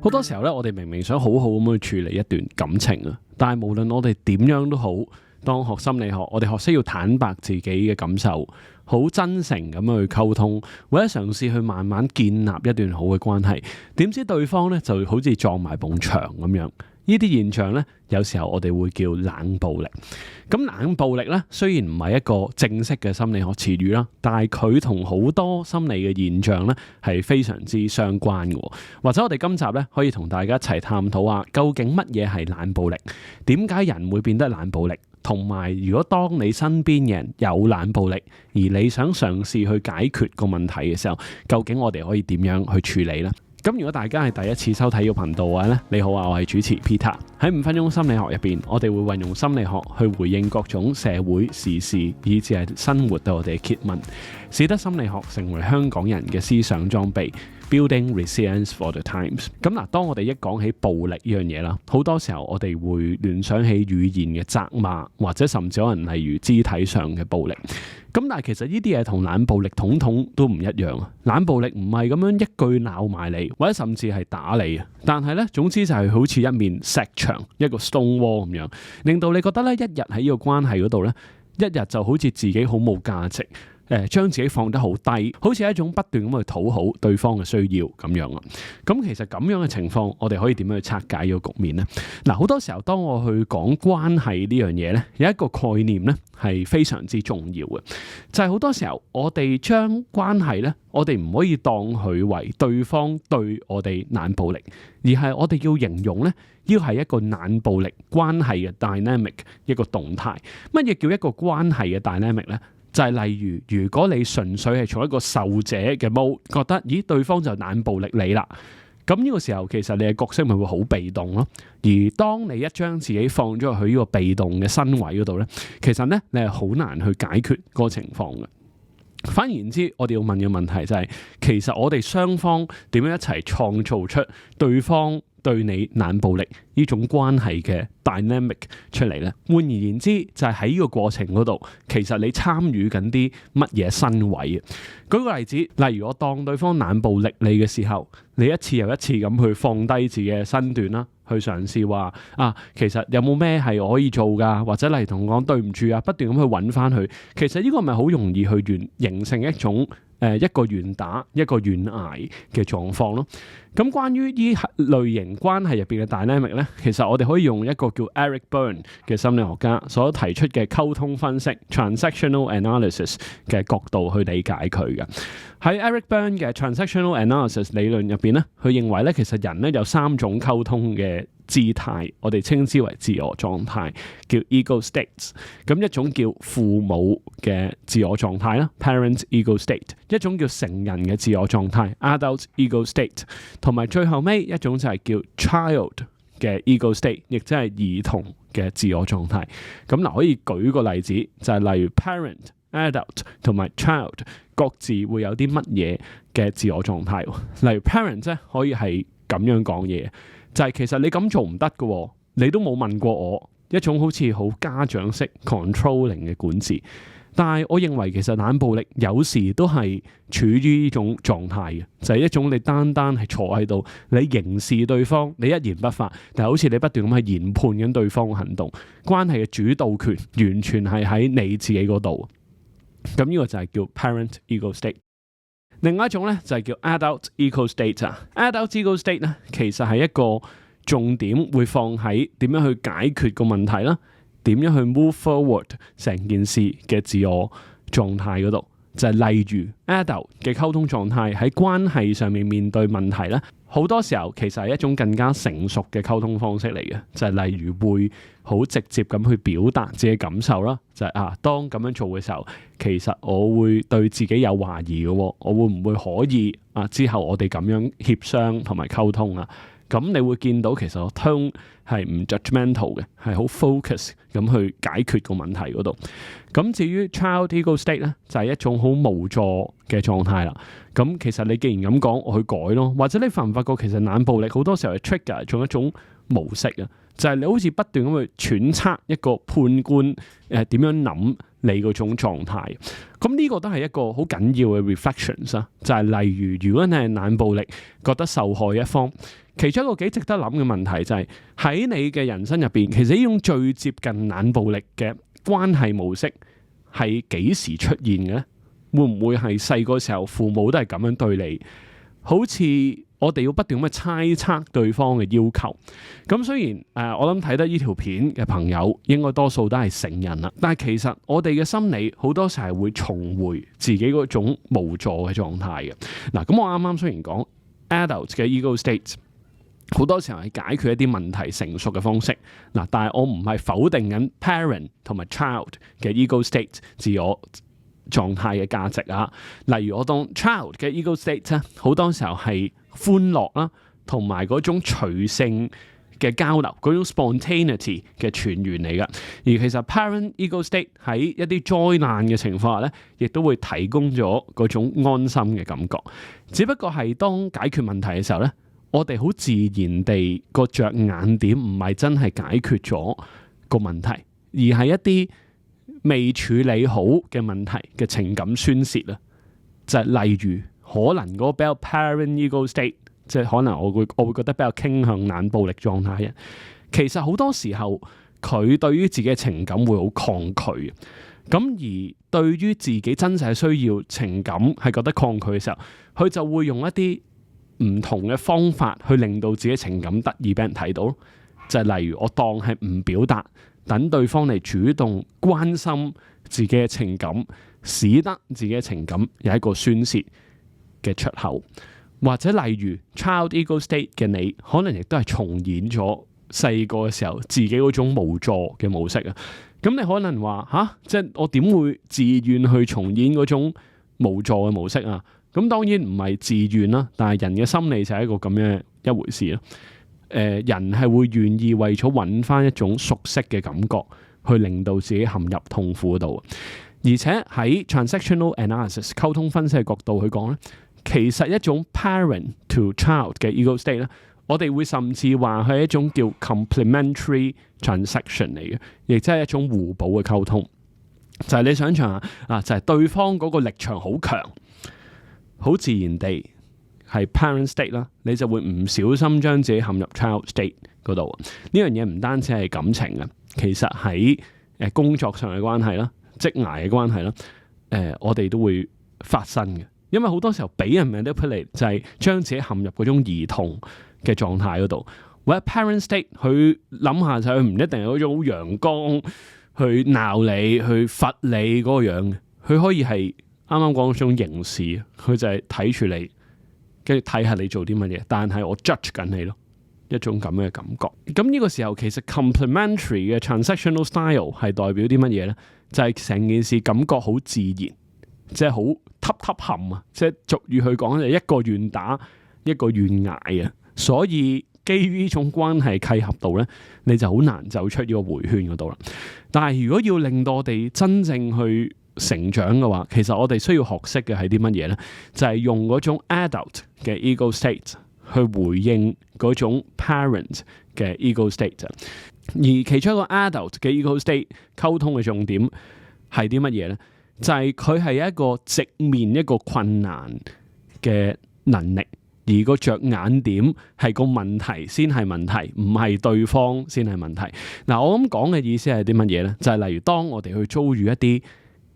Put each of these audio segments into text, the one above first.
好多時候咧，我哋明明想好好咁去處理一段感情啊，但係無論我哋點樣都好，當學心理學，我哋學識要坦白自己嘅感受，好真誠咁樣去溝通，或者嘗試去慢慢建立一段好嘅關係。點知對方咧就好似撞埋埲牆咁樣。呢啲現象咧，有時候我哋會叫冷暴力。咁冷暴力咧，雖然唔係一個正式嘅心理學詞語啦，但係佢同好多心理嘅現象咧係非常之相關嘅。或者我哋今集咧可以同大家一齊探討下，究竟乜嘢係冷暴力？點解人會變得冷暴力？同埋，如果當你身邊嘅人有冷暴力，而你想嘗試去解決個問題嘅時候，究竟我哋可以點樣去處理呢？咁如果大家係第一次收睇呢個頻道嘅話咧，你好啊，我係主持 Peter。喺5分鐘心理學入邊，我哋會運用心理學去回應各種社會時事，以至係生活對我哋嘅揭問，使得心理學成為香港人嘅思想裝備。Building resilience for the times。咁嗱，當我哋一講起暴力呢樣嘢啦，好多時候我哋會聯想起語言嘅責罵，或者甚至可能例如肢體上嘅暴力。咁但係其實呢啲嘢同冷暴力統統都唔一樣啊！冷暴力唔係咁樣一句鬧埋你，或者甚至係打你啊！但係咧，總之就係好似一面石牆，一個 stone wall 咁樣，令到你覺得咧，一日喺呢個關係嗰度咧，一日就好似自己好冇價值。將自己放得好低，好似一種不斷咁去討好對方嘅需要咁樣啊。咁其實咁樣嘅情況，我哋可以點樣去拆解呢個局面呢？嗱，好多時候當我去講關係呢樣嘢呢，有一個概念呢係非常之重要嘅，就係好多時候我哋將關係呢，我哋唔可以當佢為對方對我哋冷暴力，而係我哋要形容呢，要係一個冷暴力關係嘅 dynamic 一個動態。乜嘢叫一個關係嘅 dynamic 呢？就係例如，如果你純粹係從一個受者嘅 mode，覺得咦對方就冷暴力你啦，咁呢個時候其實你嘅角色咪會好被動咯。而當你一將自己放咗去呢個被動嘅身位嗰度咧，其實咧你係好難去解決嗰個情況嘅。反而言之，我哋要問嘅問題就係，其實我哋雙方點樣一齊創造出對方對你冷暴力呢種關係嘅 dynamic 出嚟呢？換而言之，就係喺呢個過程嗰度，其實你參與緊啲乜嘢身位啊？舉個例子，例如我當對方冷暴力你嘅時候，你一次又一次咁去放低自己嘅身段啦，去嘗試話其實有冇咩係我可以做㗎？或者例如同我講對唔住啊，不斷咁去揾翻佢。其實呢個咪好容易去形成一種一個願打一個願捱嘅狀況咯。咁關於呢類型關係入邊嘅 dynamic 咧，其實我哋可以用一個叫 Eric Berne 嘅心理學家所提出嘅溝通分析 transactional analysis 嘅角度去理解佢嘅。喺 Eric Berne 嘅 transactional analysis 理論入邊咧，佢認為咧，其實人咧有3種溝通嘅姿態，我哋稱之為自我狀態，叫 ego states。咁一種叫父母嘅自我狀態啦 ，parent ego state；一種叫成人嘅自我狀態 ，adult ego state；同埋最後尾一種就係叫 child 嘅 ego state，亦即係兒童嘅自我狀態。咁嗱，可以舉個例子，就係例如 parent、adult 同埋 child 各自會有啲乜嘢嘅自我狀態。例如 parent 咧，可以係咁樣講嘢。就係其實你咁做唔得嘅，你都冇問過我，一種好似好家長式 controlling 嘅管治。但係我認為其實冷暴力有時都係處於呢種狀態嘅，就係一種你單單係坐喺度，你凝視對方，你一言不發，但係好似你不斷咁去研判緊對方嘅行動，關係嘅主導權完全係喺你自己嗰度。咁呢個就係叫 parent ego state。另外一種咧就係叫 adult ego state 啊。adult ego state 咧其實係一個重點會放喺點樣去解決個問題啦，點樣去 move forward 成件事嘅自我狀態嗰度。就係例如 adult 嘅溝通狀態喺關係上面對問題咧，好多時候其實係一種更加成熟嘅溝通方式嚟嘅。就係例如會好直接咁去表達自己感受啦。就係當咁樣做嘅時候，其實我會對自己有懷疑嘅，我會唔會可以之後我哋咁樣協商同埋溝通啊？咁你會見到其實個 tone 係唔 judgmental 嘅，係好 focus 咁去解決個問題嗰度。咁至於 child ego state 咧，就係一種好無助嘅狀態啦。咁其實你既然咁講，我去改咯。或者你發唔發覺其實冷暴力好多時候係 trigger 做一種模式啊，就係你好似不斷咁去揣測一個判官點樣諗你嗰種狀態。咁呢個都係一個好緊要嘅 reflections 啊。就係例如，如果你係冷暴力覺得受害一方，其中一個幾值得諗嘅問題就係喺你嘅人生入邊，其實呢種最接近冷暴力嘅關係模式係幾時出現嘅咧？會唔會係細個時候父母都係咁樣對你？好似我哋要不斷咁猜測對方嘅要求。咁雖然我諗睇得呢條片嘅朋友應該多數都係成人啦，但係其實我哋嘅心理好多時係會重回自己嗰種無助嘅狀態嘅。嗱，咁我啱啱雖然講 adult 嘅 ego state 好多時候係解決一啲問題成熟嘅方式，嗱，但係我唔係否定緊 parent 同埋 child 嘅 ego state 自我狀態嘅價值啊。例如我當 child 嘅 ego state 咧，好多時候係歡樂啦，同埋嗰種隨性嘅交流，嗰種 spontaneity 嘅泉源嚟噶。而其實 parent ego state 喺一啲災難嘅情況下咧，亦都會提供咗嗰種安心嘅感覺。只不過係當解決問題嘅時候咧，我哋好自然地個着眼點唔係真係解決咗個問題，而係一啲未處理好嘅問題嘅情感宣泄啦。就係例如可能嗰個比較 parent ego state， 即係可能我會覺得比較傾向冷暴力狀態嘅。其實好多時候佢對於自己嘅情感會好抗拒，咁而對於自己真實嘅需要情感係覺得抗拒嘅時候，佢就會用一啲唔同嘅方法去令到自己情感得以俾人睇到。就係例如我當係唔表達，等對方嚟主動關心自己嘅情感，使得自己嘅情感有一個宣泄嘅出口。或者例如 child ego state 嘅你，可能亦都係重演咗細個嘅時候自己嗰種無助嘅模式啊。咁你可能話即係我點會自願去重演嗰種無助嘅模式啊？咁當然唔係自願啦，但係人嘅心理就係一個咁樣一回事咯。人係會願意為咗揾翻一種熟悉嘅感覺，去令到自己陷入痛苦度。而且喺 transactional analysis 溝通分析嘅角度去講咧，其實一種 parent to child 嘅 ego state 咧，我哋會甚至話係一種叫 complementary transaction 嚟嘅，亦即係一種互補嘅溝通。就係你想象下就係對方嗰個力場好強，好自然地係 parent state 啦，你就會唔小心將自己陷入 child state 嗰度。呢樣嘢唔單止係感情嘅，其實喺工作上嘅關係啦、職涯嘅關係啦，我哋都會發生嘅。因為好多時候俾人 manipulate 就係將自己陷入嗰種兒童嘅狀態嗰度。或者 parent state 佢諗下就佢唔一定係嗰種好陽光去鬧你、去罰你嗰個樣嘅，佢可以係啱啱講嗰種刑事，佢就係睇住你，跟住睇下你做啲乜嘢，但係我 judge 緊你咯，一種咁嘅感覺。咁呢個時候其實 complementary 嘅 transactional style 係代表啲乜嘢咧？就係成件事感覺好自然，即係好揼冚啊！即係俗語去講就一個願打，一個願捱啊！所以基於呢種關係契合度咧，你就好難走出呢個迴圈嗰度啦。但係如果要令到我哋真正去成長嘅話，其實我哋需要學識嘅係啲乜嘢咧？就係用嗰種 adult 嘅 ego state 去回應嗰種 parent 嘅 ego state。而其中一個 adult 嘅 ego state 溝通嘅重點係啲乜嘢咧？就係佢係一個直面一個困難嘅能力。而個着眼點係個問題先係問題，唔係對方先係問題。嗱，我咁講嘅意思係啲乜嘢咧？就係例如當我哋去遭遇一啲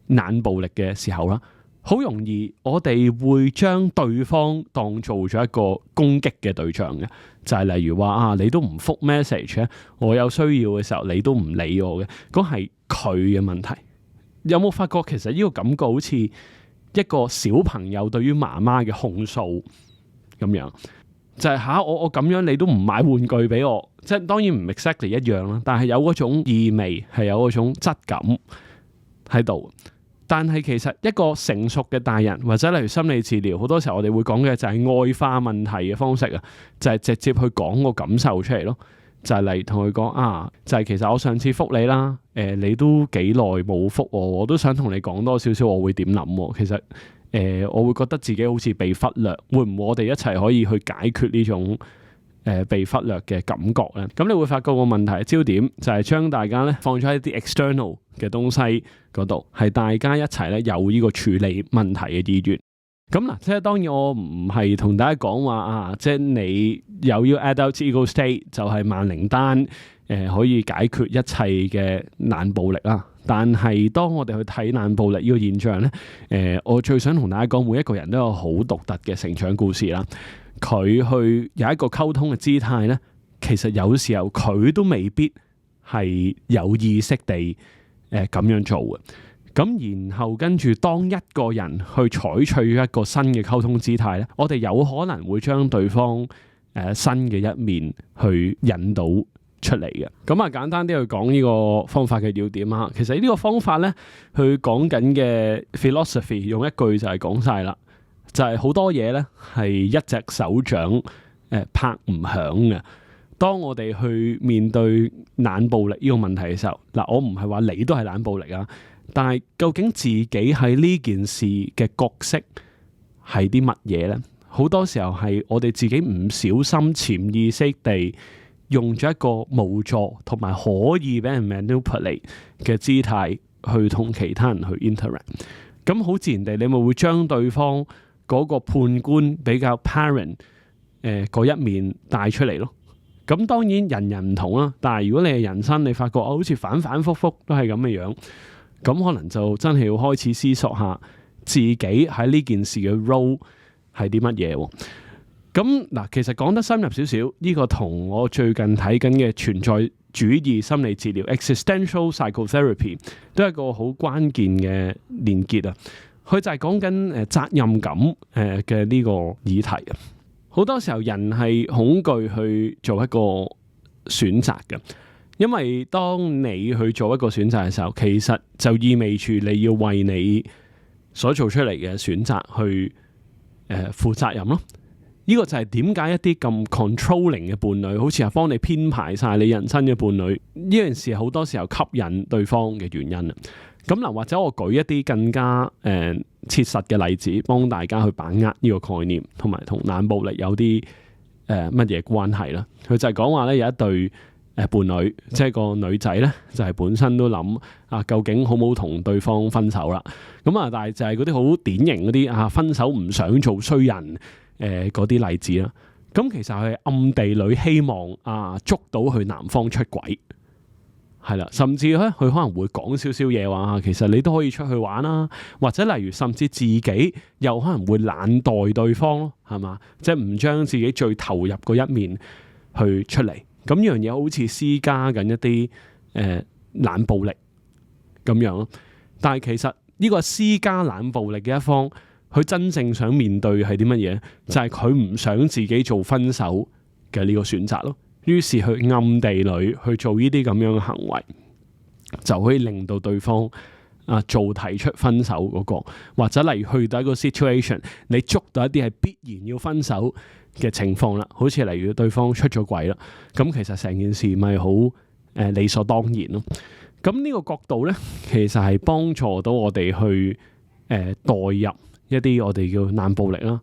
冷暴力嘅時候啦，好容易我哋會將對方當做咗一個攻擊嘅對象嘅。就係例如話你都唔覆 message 咧，我有需要嘅時候你都唔理我嘅，嗰係佢嘅問題。有冇發覺其實呢個感覺好似一個小朋友對於媽媽嘅控訴咁樣？就係我咁樣你都唔買玩具俾我，即係當然唔 exactly 一樣啦，但係有嗰種意味，係有嗰種質感喺度。但係其實一個成熟嘅大人，或者例如心理治療，好多時候我哋會講嘅就係愛化問題嘅方式啊，就係直接去講個感受出嚟咯。就係嚟同佢講就係其實我上次覆你啦，你都幾耐冇覆我都想同你講多少少，我會點諗？其實我會覺得自己好似被忽略，會唔會我哋一齊可以去解決呢種被忽略嘅感覺咧？咁你會發覺個問題焦點就係將大家咧放咗喺一啲 external 嘅東西嗰度，係大家一齊咧有呢個處理問題嘅意願。咁嗱，即係當然我唔係同大家講話啊，即係你有要 adult ego state 就係萬靈丹，可以解決一切嘅冷暴力啦。但係當我哋去睇冷暴力呢個現象咧，我最想同大家講，每一個人都有好獨特嘅成長故事啦。佢去有一個溝通嘅姿態咧，其實有時候佢都未必係有意識地咁樣做嘅。咁然後跟住，當一個人去採取一個新嘅溝通姿態咧，我哋有可能會將對方新嘅一面去引導出嚟嘅。咁啊，簡單啲去講呢個方法嘅要點啊。其實呢個方法咧，佢講緊嘅 philosophy 用一句就係講晒啦，就係好多嘢咧係一隻手掌拍唔響嘅。當我哋去面對冷暴力呢個問題嘅時候，嗱，我唔係話你都係冷暴力啊。但係究竟自己喺呢件事嘅角色係啲乜嘢呢？好多時候係我哋自己唔小心潛意識地用咗一個無助同埋可以俾人 manipulate 嘅姿態去同其他人去 interact。咁好自然地，你咪會將對方嗰個判官比較 parent 嗰一面帶出嚟咯。咁當然人人唔同啦，但係如果你係人生，你發覺好似反反覆覆都係咁嘅樣。咁可能就真係要開始思索下自己喺呢件事嘅 role 係啲乜嘢。咁嗱，其實講得深入少少，呢個同我最近睇緊嘅存在主義心理治療 （existential psychotherapy） 都係一個好關鍵嘅連結啊。佢就係講緊責任感嘅呢個議題啊。好多時候人係恐懼去做一個選擇嘅。因為當你去做一個選擇嘅時候，其實就意味住你要為你所做出嚟嘅選擇去負責任咯。呢個就係點解一啲咁 controlling 嘅伴侶，好似係幫你編排晒你人生嘅伴侶，呢件事好多時候吸引對方嘅原因啊。咁嗱，或者我舉一啲更加切實嘅例子，幫大家去把握呢個概念，同埋同冷暴力有啲乜嘢關係啦。佢就係講話咧，有一對伴侶，即係個女仔咧，就係本身都諗啊，究竟好唔好同對方分手啦？咁啊，但係就係嗰啲好典型嗰啲啊，分手唔想做衰人嗰啲例子啦。咁其實係暗地裏希望啊，捉到佢男方出軌，係啦，甚至咧佢可能會講少少嘢話，其實你都可以出去玩啦，或者例如甚至自己又可能會冷待對方咯，係嘛？即係唔將自己最投入嗰一面去出嚟。咁呢樣嘢好似施加緊一啲冷暴力咁樣咯，但係其實呢個施加冷暴力嘅一方，佢真正想面對係啲乜嘢？就係佢唔想自己做分手嘅呢個選擇咯。於是佢暗地裏去做呢啲咁樣嘅行為，就可以令到對方做提出分手嗰個，或者例如去到一個 situation， 你捉到一啲係必然要分手嘅情況啦，好似例如對方出咗軌啦，咁其實成件事咪好理所當然咯。咁呢個角度咧，其實係幫助到我哋去代入一啲我哋叫冷暴力啦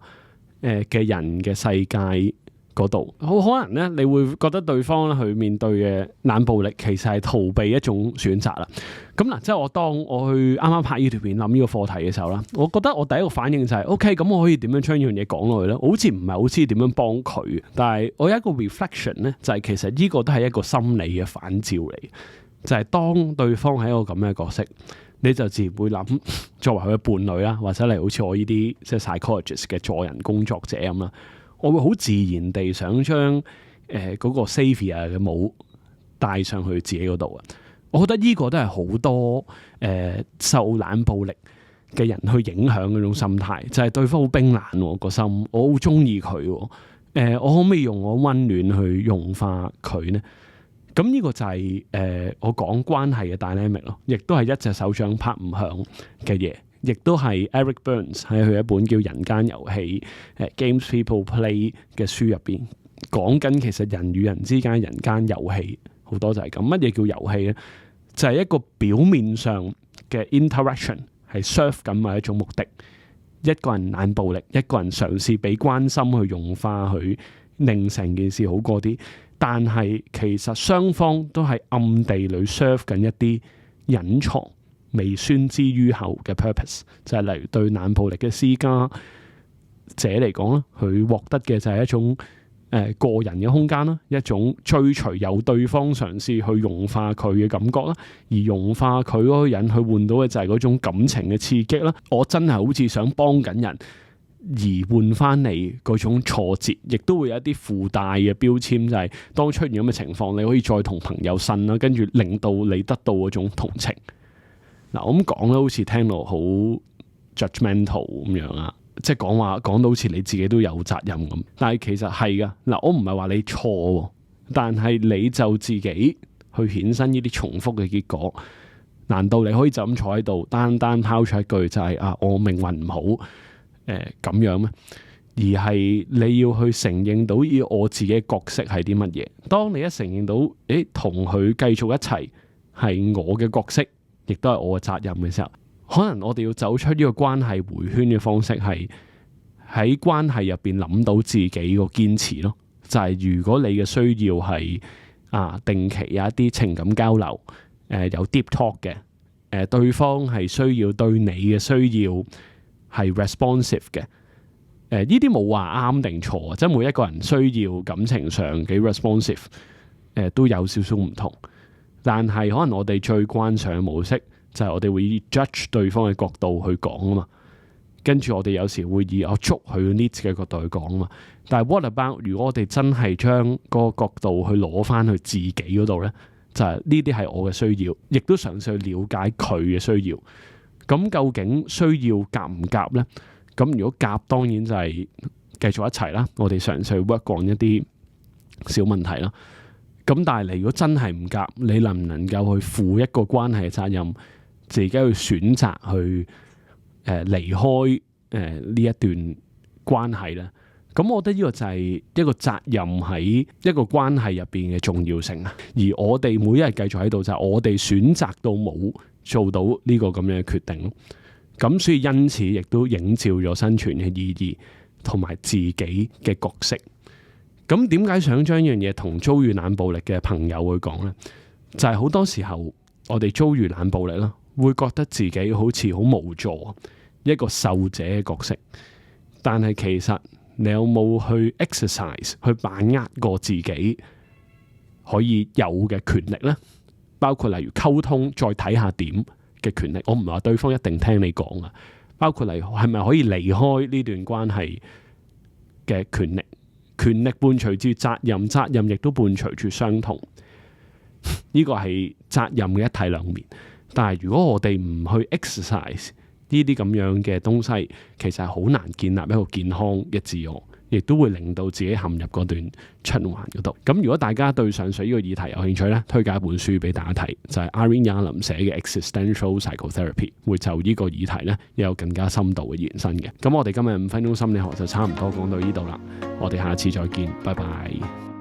嘅人嘅世界嗰度。好可能咧，你會覺得對方咧去面對嘅冷暴力，其實係逃避一種選擇啦。咁嗱，即係當我去啱啱拍呢條片諗呢個課題嘅時候啦，我覺得我第一個反應就係，OK，咁我可以點樣將呢樣嘢講落去咧？我好似唔係好知點樣幫佢，但係我有一個 reflection 咧，就係其實呢個都係一個心理嘅反照嚟，就係當對方係一個咁嘅角色，你就自然會諗作為佢嘅伴侶啦，或者嚟好似我呢啲即係 psychologist 嘅助人工作者咁啦，我會好自然地想將嗰個 savior 嘅帽戴上去自己嗰度啊。我覺得呢個都係好多受冷暴力嘅人去影響嗰種心態，就係對方好冰冷個心，我好中意佢，我可唔可以用我溫暖去融化佢呢？咁呢個就係我講關係嘅 dynamic 咯，亦都係一隻手掌拍唔響嘅嘢，亦都係 Eric Burns 喺佢一本叫《人間遊戲》Games People Play 嘅書入邊講緊，其實人與人之間人間遊戲好多就係咁。乜嘢叫遊戲咧？就係一個表面上嘅 interaction 係 serve 緊某一種目的，一個人冷暴力，一個人嘗試俾關心去融化佢，令成件事好過啲。但係其實雙方都係暗地裏 serve 緊一啲隱藏未宣之於後嘅 purpose， 就係例如對冷暴力嘅施加，者嚟講啦，佢獲得嘅就係一種個人嘅空間啦，一種追隨有對方嘗試去融化佢嘅感覺啦，而融化佢嗰個人去換到嘅就係嗰種感情嘅刺激啦。我真係好似想幫緊人，而換翻嚟嗰種挫折，亦都會有一啲附帶嘅標籤，就係當出現咁嘅情況，你可以再同朋友呻啦，跟住令到你得到嗰種同情。嗱，我咁講咧，好似聽到好 judgmental 咁樣啊，即係講到好似你自己都有責任咁，但係其實係噶。嗱，我唔係話你錯，但係你就自己去衍生呢啲重複嘅結果，難道你可以就咁坐喺度，單單拋出一句就係我命運唔好咁樣咩？而係你要去承認到我自己嘅角色係啲乜嘢。當你一承認到同佢繼續一齊係我嘅角色，亦都係我嘅責任嘅時候，可能我哋要走出呢個關係回圈嘅方式係喺關係入邊諗到自己個堅持咯。就係如果你嘅需要係定期有一啲情感交流，有 deep talk 嘅，對方係需要對你嘅需要係 responsive 嘅，呢啲冇話啱定錯，即係每一個人需要感情上幾 responsive，都有少少唔同。但係可能我哋最慣常嘅模式就係我哋會以 judge 對方嘅角度去講啊嘛，跟住我哋有時會以捉佢 needs 嘅角度去講啊嘛。但係 what about 如果我哋真係將嗰個角度去攞翻去自己嗰度咧，就係呢啲係我嘅需要，亦都嘗試去了解佢嘅需要。咁究竟需要夾唔夾咧？咁如果夾，當然就係繼續一齊啦。我哋嘗試去 work on 一啲小問題啦。咁但係你如果真係唔夾，你能唔能夠去負一個關係嘅責任，自己去選擇去離開呢一段關係咧？咁我覺得呢個就係一個責任喺一個關係入邊嘅重要性啊。而我哋每一日繼續喺度，就係我哋選擇到冇做到呢個咁樣嘅決定。咁所以因此亦都映照咗生存嘅意義同埋自己嘅角色。咁點解想將呢樣嘢同遭遇冷暴力嘅朋友去講呢？就係好多時候我哋遭遇冷暴力啦，會覺得自己好似好無助，一個受者嘅角色。但係其實你有冇去 exercise 去把握過自己可以有嘅權力呢？包括例如溝通再睇下點嘅權力，我唔係話對方一定聽你講啊。包括例如係咪可以離開呢段關係嘅權力？權力伴隨住責任，責任亦都伴隨住傷痛。呢個係責任嘅一體兩面。但係如果我哋唔去 exercise 呢啲咁樣嘅東西，其實係好難建立一個健康嘅自我，亦都會令到自己陷入嗰段循環嗰度。咁如果大家對上述呢個議題有興趣咧，推介一本書俾大家睇，就係 Irene Yalom 寫嘅 Existential Psychotherapy， 會就呢個議題咧有更加深度嘅延伸嘅。咁我哋今日5分鐘心理學就差唔多講到呢度啦，我哋下次再見，拜拜。